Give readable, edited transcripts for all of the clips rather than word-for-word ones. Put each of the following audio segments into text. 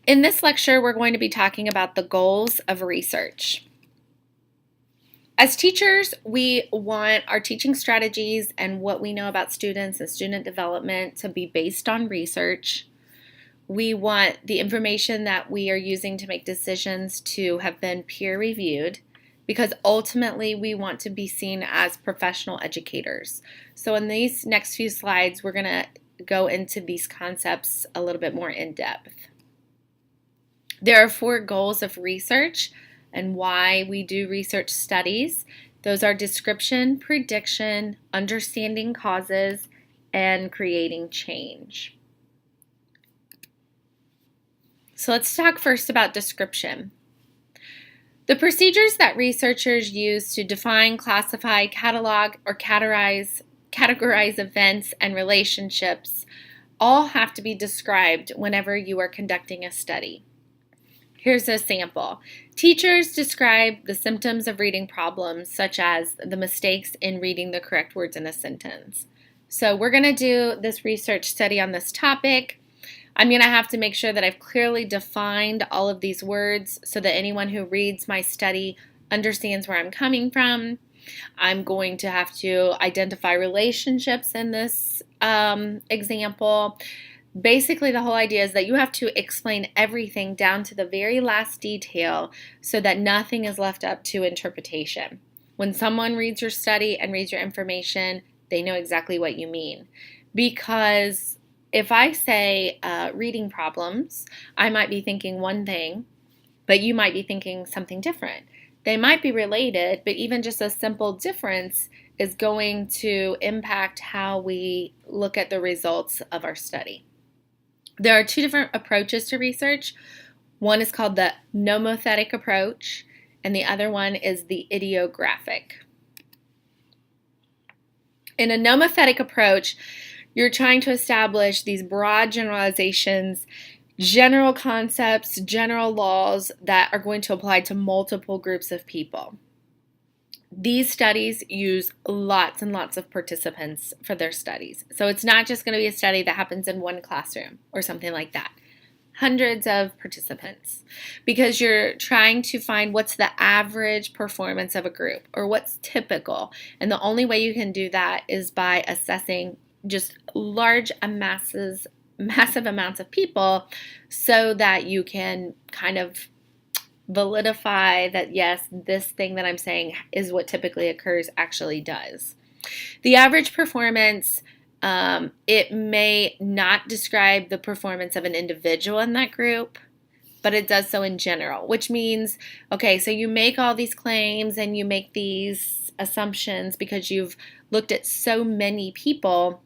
In this lecture, we're going to be talking about the goals of research. As teachers, we want our teaching strategies and what we know about students and student development to be based on research. We want the information that we are using to make decisions to have been peer reviewed, because ultimately we want to be seen as professional educators. So in these next few slides, we're going to go into these concepts a little bit more in depth. There are 4 goals of research and why we do research studies. Those are description, prediction, understanding causes, and creating change. So let's talk first about description. The procedures that researchers use to define, classify, catalog, or categorize events and relationships all have to be described whenever you are conducting a study. Here's a sample. Teachers describe the symptoms of reading problems, such as the mistakes in reading the correct words in a sentence. So we're going to do this research study on this topic. I'm going to have to make sure that I've clearly defined all of these words so that anyone who reads my study understands where I'm coming from. I'm going to have to identify relationships in this example. Basically, the whole idea is that you have to explain everything down to the very last detail so that nothing is left up to interpretation. When someone reads your study and reads your information, they know exactly what you mean. Because if I say reading problems, I might be thinking one thing, but you might be thinking something different. They might be related, but even just a simple difference is going to impact how we look at the results of our study. There are 2 different approaches to research. One is called the nomothetic approach, and the other one is the idiographic. In a nomothetic approach, you're trying to establish these broad generalizations, general concepts, general laws that are going to apply to multiple groups of people. These studies use lots and lots of participants for their studies. So it's not just going to be a study that happens in one classroom or something like that. Hundreds of participants, because you're trying to find what's the average performance of a group or what's typical. And the only way you can do that is by assessing just massive amounts of people so that you can kind of validify that, yes, this thing that I'm saying is what typically occurs actually does. The average performance, it may not describe the performance of an individual in that group, but it does so in general, which means, okay, so you make all these claims and you make these assumptions because you've looked at so many people.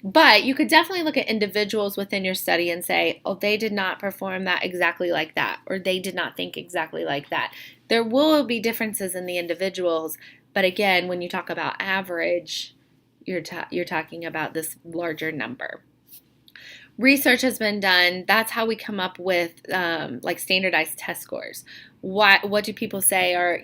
But you could definitely look at individuals within your study and say, oh, they did not perform that exactly like that, or they did not think exactly like that. There will be differences in the individuals, but again, when you talk about average, you're talking about this larger number. Research has been done. That's how we come up with like standardized test scores. What do people say are,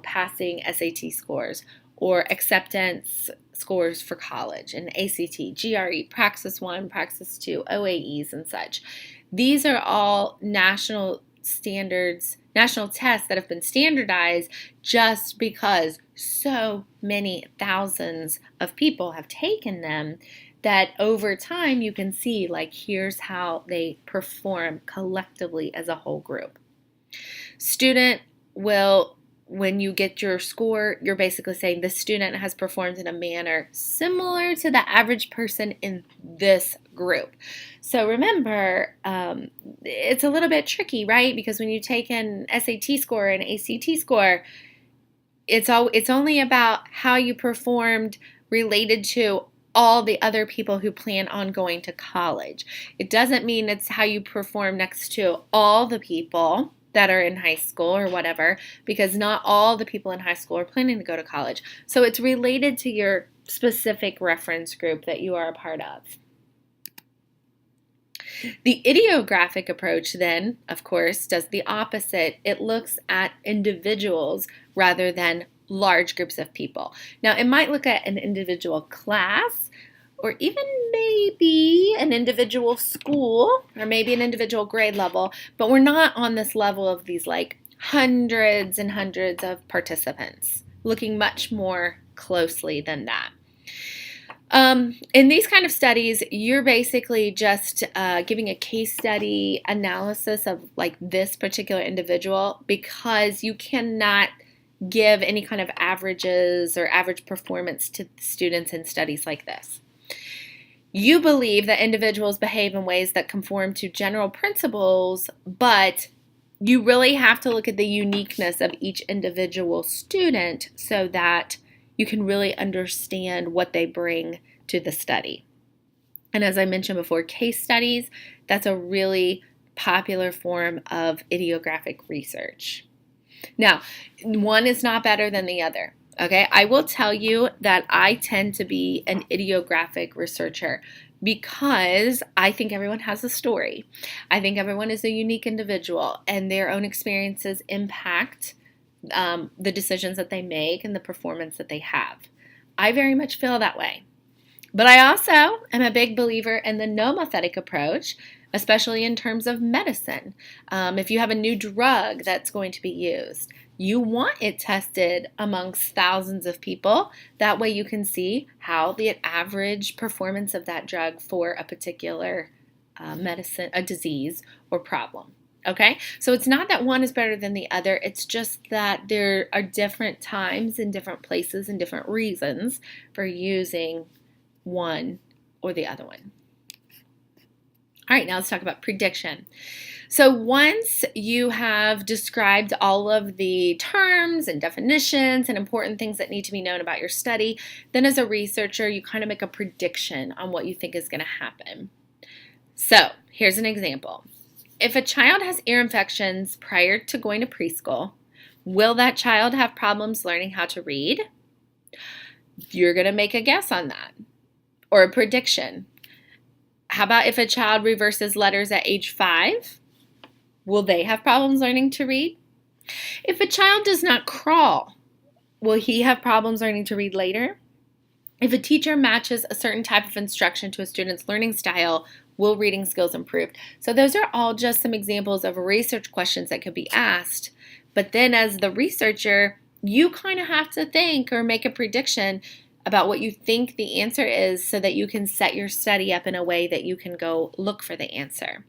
passing SAT scores or acceptance scores for college, and ACT, GRE, Praxis 1, Praxis 2, OAEs, and such. These are all national standards, national tests that have been standardized just because so many thousands of people have taken them that over time you can see, like, here's how they perform collectively as a whole group. Student will, when you get your score, you're basically saying the student has performed in a manner similar to the average person in this group. So remember, it's a little bit tricky, right? Because when you take an SAT score and ACT score, it's only about how you performed related to all the other people who plan on going to college. It doesn't mean it's how you perform next to all the people that are in high school or whatever, because not all the people in high school are planning to go to college. So it's related to your specific reference group that you are a part of. The idiographic approach then, of course, does the opposite. It looks at individuals rather than large groups of people. Now, it might look at an individual class, or even maybe an individual school or maybe an individual grade level, but we're not on this level of these like hundreds and hundreds of participants, looking much more closely than that. In these kind of studies, you're basically just giving a case study analysis of like this particular individual, because you cannot give any kind of averages or average performance to students in studies like this. You believe that individuals behave in ways that conform to general principles, but you really have to look at the uniqueness of each individual student so that you can really understand what they bring to the study. And as I mentioned before, case studies, that's a really popular form of idiographic research. Now, one is not better than the other. Okay, I will tell you that I tend to be an idiographic researcher because I think everyone has a story. I think everyone is a unique individual and their own experiences impact the decisions that they make and the performance that they have. I very much feel that way. But I also am a big believer in the nomothetic approach, especially in terms of medicine. If you have a new drug that's going to be used, you want it tested amongst thousands of people. That way you can see how the average performance of that drug for a particular medicine, a disease, or problem. Okay, so it's not that one is better than the other. It's just that there are different times and different places and different reasons for using one or the other one. All right, now let's talk about prediction. So once you have described all of the terms and definitions and important things that need to be known about your study, then as a researcher, you kind of make a prediction on what you think is going to happen. So here's an example. If a child has ear infections prior to going to preschool, will that child have problems learning how to read? You're going to make a guess on that, or a prediction. How about if a child reverses letters at age 5? Will they have problems learning to read? If a child does not crawl, will he have problems learning to read later? If a teacher matches a certain type of instruction to a student's learning style, will reading skills improve? So those are all just some examples of research questions that could be asked. But then as the researcher, you kind of have to think or make a prediction about what you think the answer is so that you can set your study up in a way that you can go look for the answer.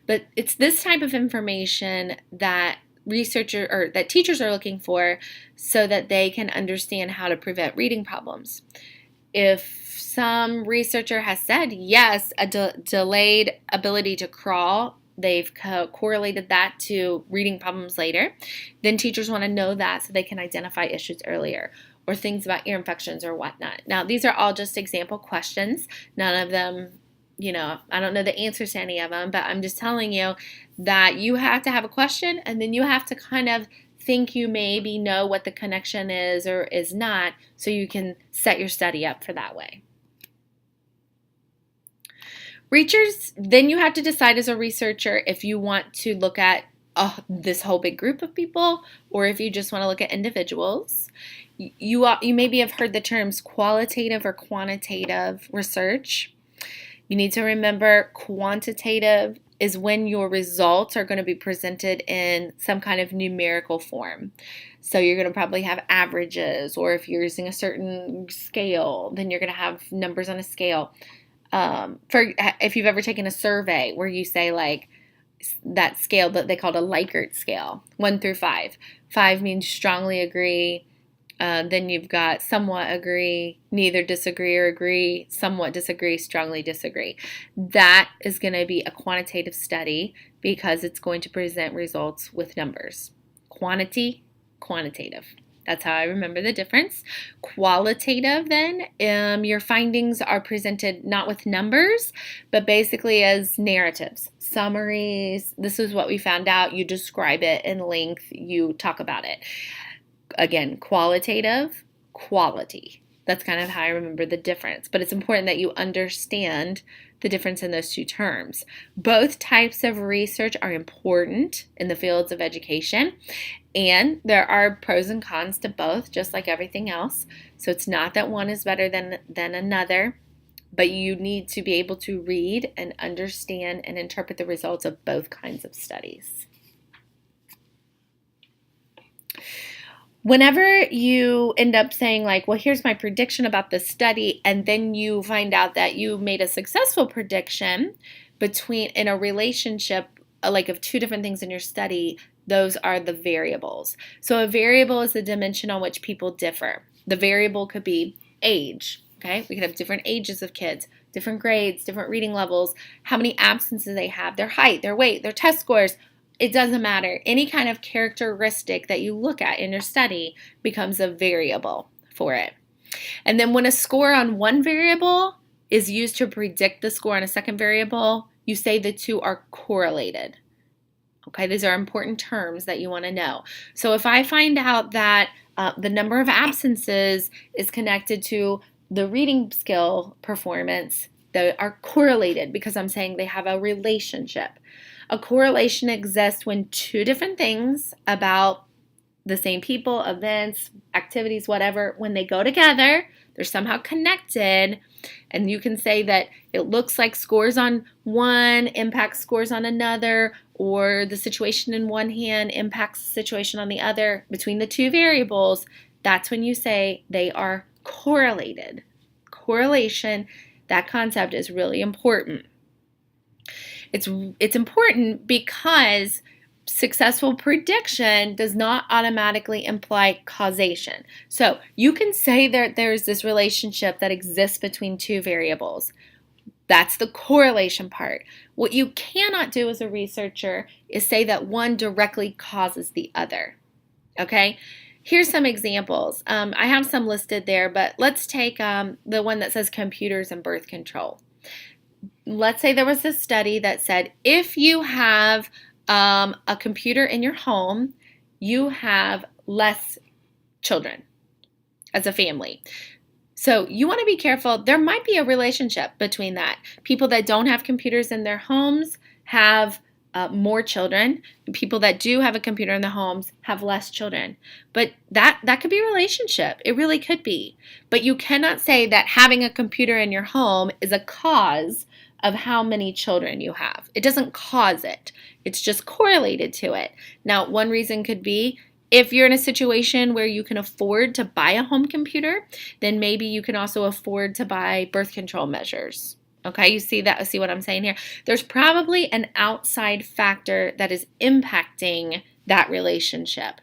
But it's this type of information that that teachers are looking for so that they can understand how to prevent reading problems. If some researcher has said, yes, a delayed ability to crawl, they've correlated that to reading problems later, then teachers want to know that so they can identify issues earlier, or things about ear infections or whatnot. Now, these are all just example questions. None of them, I don't know the answers to any of them, but I'm just telling you that you have to have a question and then you have to kind of think you maybe know what the connection is or is not, so you can set your study up for that way. Then you have to decide as a researcher if you want to look at this whole big group of people or if you just want to look at individuals. You maybe have heard the terms qualitative or quantitative research. You need to remember quantitative is when your results are going to be presented in some kind of numerical form. So you're going to probably have averages, or if you're using a certain scale, then you're going to have numbers on a scale. If you've ever taken a survey where you say like that scale that they called a Likert scale, 1 through 5. 5 means strongly agree. Then you've got somewhat agree, neither disagree or agree, somewhat disagree, strongly disagree. That is going to be a quantitative study because it's going to present results with numbers. Quantity, quantitative. That's how I remember the difference. Qualitative, then, your findings are presented not with numbers, but basically as narratives, summaries. This is what we found out. You describe it in length. You talk about it. Again, qualitative, quality. That's kind of how I remember the difference. But it's important that you understand the difference in those two terms. Both types of research are important in the fields of education, and there are pros and cons to both, just like everything else. So it's not that one is better than another. but you need to be able to read and understand and interpret the results of both kinds of studies. Whenever you end up saying like, well, here's my prediction about this study, and then you find out that you made a successful prediction in a relationship like of two different things in your study, those are the variables. So a variable is the dimension on which people differ. The variable could be age, okay? We could have different ages of kids, different grades, different reading levels, how many absences they have, their height, their weight, their test scores. It doesn't matter. Any kind of characteristic that you look at in your study becomes a variable for it. And then when a score on one variable is used to predict the score on a second variable, you say the two are correlated. Okay, these are important terms that you want to know. So if I find out that the number of absences is connected to the reading skill performance, they are correlated because I'm saying they have a relationship. A correlation exists when two different things about the same people, events, activities, whatever, when they go together, they're somehow connected, and you can say that it looks like scores on one impact scores on another, or the situation in one hand impacts the situation on the other between the two variables. That's when you say they are correlated. Correlation, that concept is really important. It's important because successful prediction does not automatically imply causation. So you can say that there's this relationship that exists between two variables. That's the correlation part. What you cannot do as a researcher is say that one directly causes the other. Okay? Here's some examples. I have some listed there, but let's take the one that says computers and birth control. Let's say there was a study that said if you have a computer in your home, you have less children as a family. So you want to be careful. There might be a relationship between that. People that don't have computers in their homes have more children. People that do have a computer in their homes have less children. But that could be a relationship. It really could be. But you cannot say that having a computer in your home is a cause of how many children you have. It doesn't cause it. It's just correlated to it. Now, one reason could be if you're in a situation where you can afford to buy a home computer, then maybe you can also afford to buy birth control measures. Okay, you see what I'm saying here? There's probably an outside factor that is impacting that relationship.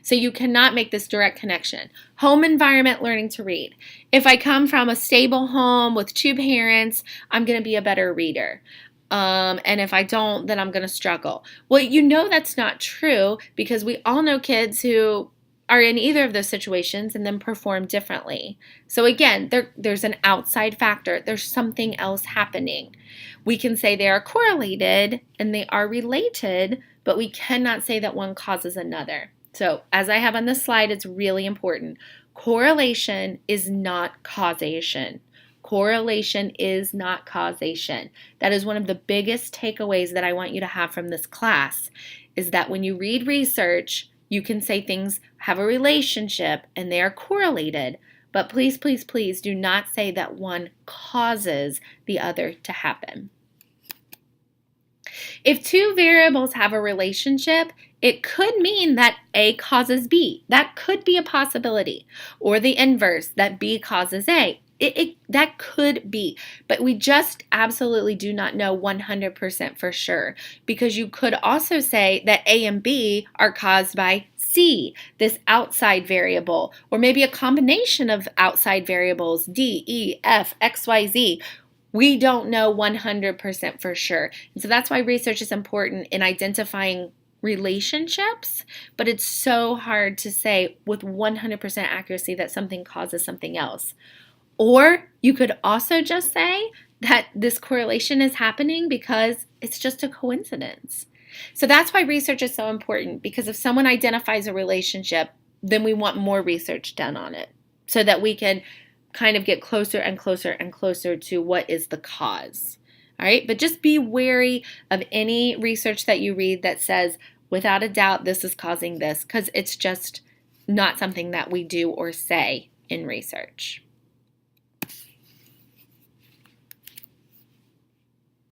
So you cannot make this direct connection. Home environment, learning to read. If I come from a stable home with two parents, I'm going to be a better reader. And if I don't, then I'm going to struggle. Well, you know that's not true because we all know kids who are in either of those situations and then perform differently. So again, there's an outside factor. There's something else happening. We can say they are correlated and they are related, but we cannot say that one causes another. So as I have on this slide, it's really important. Correlation is not causation. Correlation is not causation. That is one of the biggest takeaways that I want you to have from this class, is that when you read research, you can say things have a relationship and they are correlated, but please, please, please do not say that one causes the other to happen. If two variables have a relationship, it could mean that A causes B. That could be a possibility. Or the inverse, that B causes A. That could be, but we just absolutely do not know 100% for sure, because you could also say that A and B are caused by C, this outside variable, or maybe a combination of outside variables, D, E, F, X, Y, Z. We don't know 100% for sure. And so that's why research is important in identifying relationships, but it's so hard to say with 100% accuracy that something causes something else. Or you could also just say that this correlation is happening because it's just a coincidence. So that's why research is so important, because if someone identifies a relationship, then we want more research done on it so that we can kind of get closer and closer and closer to what is the cause. All right, but just be wary of any research that you read that says, without a doubt, this is causing this, because it's just not something that we do or say in research.